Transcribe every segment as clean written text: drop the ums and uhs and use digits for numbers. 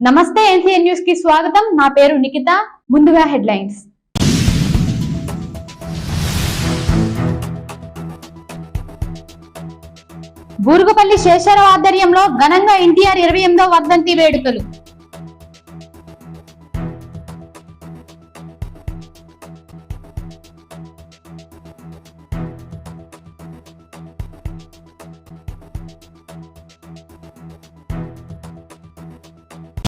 నమస్తే NCN news కి స్వాగతం. నా పేరు నిఖిత. ముందుగా హెడ్లైన్స్. బూరుగుపల్లి శేషారావు ఆధ్వర్యంలో ఘనంగా ఎన్టీఆర్ 28వ వర్ధంతి వేడుకలు.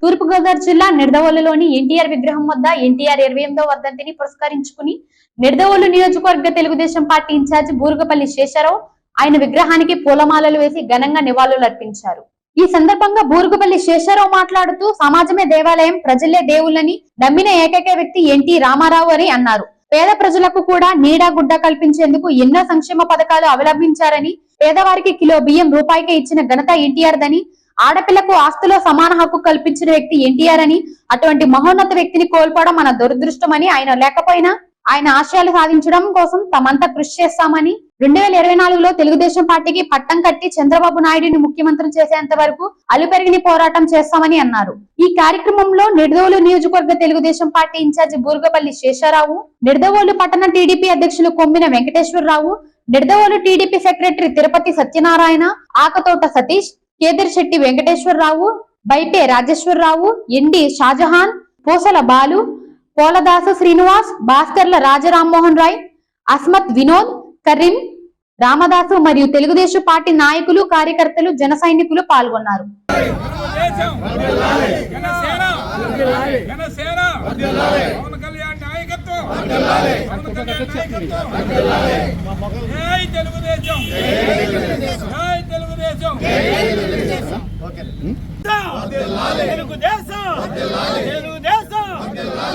తూర్పుగోదావరి జిల్లా నిడదవోలులోని ఎన్టీఆర్ విగ్రహం వద్ద ఎన్టీఆర్ 28వ వర్ధంతిని పురస్కరించుకుని నిడదవోలు నియోజకవర్గ తెలుగుదేశం పార్టీ ఇన్ఛార్జి బూరుగుపల్లి శేషారావు ఆయన విగ్రహానికి పూలమాలలు వేసి ఘనంగా నివాళులర్పించారు. ఈ సందర్భంగా బూరుగుపల్లి శేషారావు మాట్లాడుతూ సమాజమే దేవాలయం, ప్రజలే దేవుళ్ళని నమ్మిన ఏకైక వ్యక్తి ఎన్టీ రామారావు అని అన్నారు. పేద ప్రజలకు కూడా నీడా గుడ్డ కల్పించేందుకు ఎన్నో సంక్షేమ పథకాలు అవలంబించారని, పేదవారికి కిలో బియ్యం రూపాయికే ఇచ్చిన ఘనత ఎన్టీఆర్ దని, ఆడపిల్లకు ఆస్తిలో సమాన హక్కు కల్పించిన వ్యక్తి ఎన్టీఆర్ అని, అటువంటి మహోన్నత వ్యక్తిని కోల్పోవడం మన దురదృష్టమని, ఆయన లేకపోయినా ఆయన ఆశయాలు సాధించడం కోసం తమంతా కృషి చేస్తామని, 2024లో తెలుగుదేశం పార్టీకి పట్టం కట్టి చంద్రబాబు నాయుడిని ముఖ్యమంత్రి చేసేంత వరకు అలుపెరిగిని పోరాటం చేస్తామని అన్నారు. ఈ కార్యక్రమంలో నిడదవోలు నియోజకవర్గ తెలుగుదేశం పార్టీ ఇన్ఛార్జి బూరుగుపల్లి శేషారావు, నిడదవోలు పట్టణ టీడీపీ అధ్యక్షులు కొమ్మిన వెంకటేశ్వరరావు, నిడదవోలు టీడీపీ సెక్రటరీ తిరుపతి సత్యనారాయణ, ఆకతోట సతీష్, కేదిరిశెట్టి వెంకటేశ్వరరావు, బైపే రాజేశ్వరరావు, ఎండి షాజహాన్, పూసల బాలు, పోలదాసు శ్రీనివాస్, భాస్కర్ల రాజరామ్మోహన్ రాయ్, అస్మత్ వినోద్, కరీం, రామదాసు మరియు తెలుగుదేశం పార్టీ నాయకులు, కార్యకర్తలు, జన సైనికులు పాల్గొన్నారు.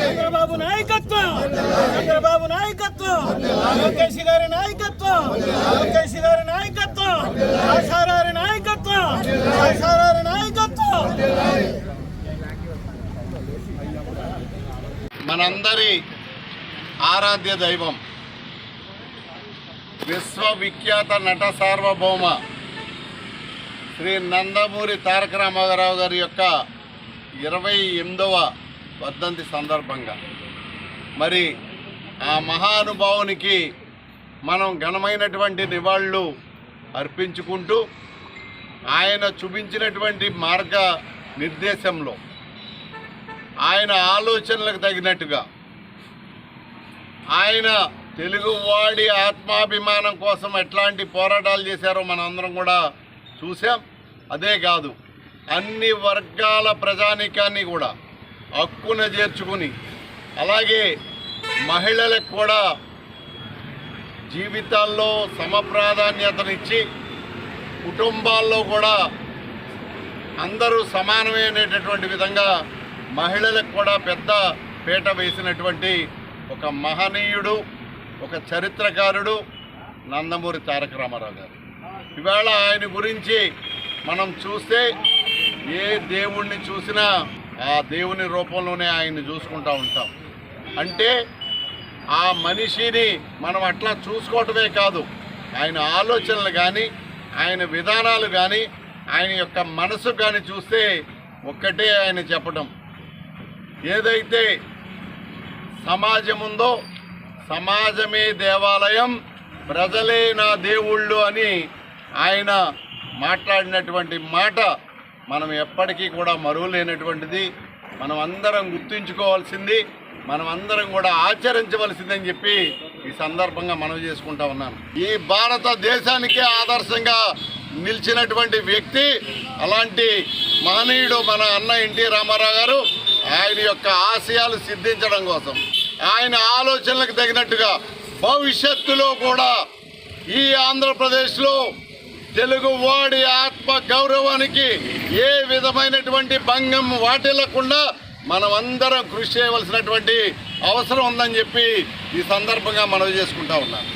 చంద్రబాబు నాయకత్వం, చంద్రబాబు నాయకత్వం, లోకేష్ గారి నాయకత్వం, లోకేష్ గారి నాయకత్వం, ఆశారారి నాయకత్వం, ఆశారారి నాయకత్వం. మనందరి ఆరాధ్య దైవం, విశ్వవిఖ్యాత నట సార్వభౌమ శ్రీ నందమూరి తారక రామారావు గారి యొక్క 28వ వర్ధంతి సందర్భంగా మరి ఆ మహానుభావునికి మనం ఘనమైనటువంటి నివాళులు అర్పించుకుంటూ ఆయన చూపించినటువంటి మార్గ నిర్దేశంలో ఆయన ఆలోచనలకు తగినట్టుగా ఆయన తెలుగువాడి ఆత్మాభిమానం కోసం ఎట్లాంటి పోరాటాలు చేశారో మనం అందరం కూడా చూసాం. అదే కాదు, అన్ని వర్గాల ప్రజానీకాన్ని కూడా హక్కున చేర్చుకుని, అలాగే మహిళలకు కూడా జీవితాల్లో సమప్రాధాన్యతనిచ్చి కుటుంబాల్లో కూడా అందరూ సమానమైనటువంటి విధంగా మహిళలకు కూడా పెద్ద పీట వేసినటువంటి ఒక మహనీయుడు, ఒక చరిత్రకారుడు నందమూరి తారక రామారావు గారు. ఇవాళ ఆయన గురించి మనం చూస్తే ఏ దేవుణ్ణి చూసినా ఆ దేవుని రూపంలోనే ఆయన్ని చూసుకుంటూ ఉంటాం. అంటే ఆ మనిషిని మనం అట్లా చూసుకోవటమే కాదు, ఆయన ఆలోచనలు కానీ, ఆయన విధానాలు కానీ, ఆయన యొక్క మనసు కానీ చూస్తే ఒక్కటే ఆయన చెప్పడం, ఏదైతే సమాజం ఉందో సమాజమే దేవాలయం, ప్రజలే నా దేవుళ్ళు అని ఆయన మాట్లాడినటువంటి మాట మనం ఎప్పటికీ కూడా మరువలేనటువంటిది. మనం అందరం గుర్తుంచుకోవాల్సింది, మనం అందరం కూడా ఆచరించవలసిందని చెప్పి ఈ సందర్భంగా మనవి చేసుకుంటా ఉన్నాను. ఈ భారతదేశానికే ఆదర్శంగా నిలిచినటువంటి వ్యక్తి, అలాంటి మహనీయుడు మన అన్న ఎన్టీ రామారావు గారు. ఆయన యొక్క ఆశయాలు సిద్ధించడం కోసం, ఆయన ఆలోచనలకు తగినట్టుగా భవిష్యత్తులో కూడా ఈ ఆంధ్రప్రదేశ్లో తెలుగువాడి ఆత్మ గౌరవానికి ఏ విధమైనటువంటి భంగం వాటిల్లకుండా మనం అందరం కృషి చేయవలసినటువంటి అవసరం ఉందని చెప్పి ఈ సందర్భంగా మనవి చేసుకుంటా ఉన్నాను.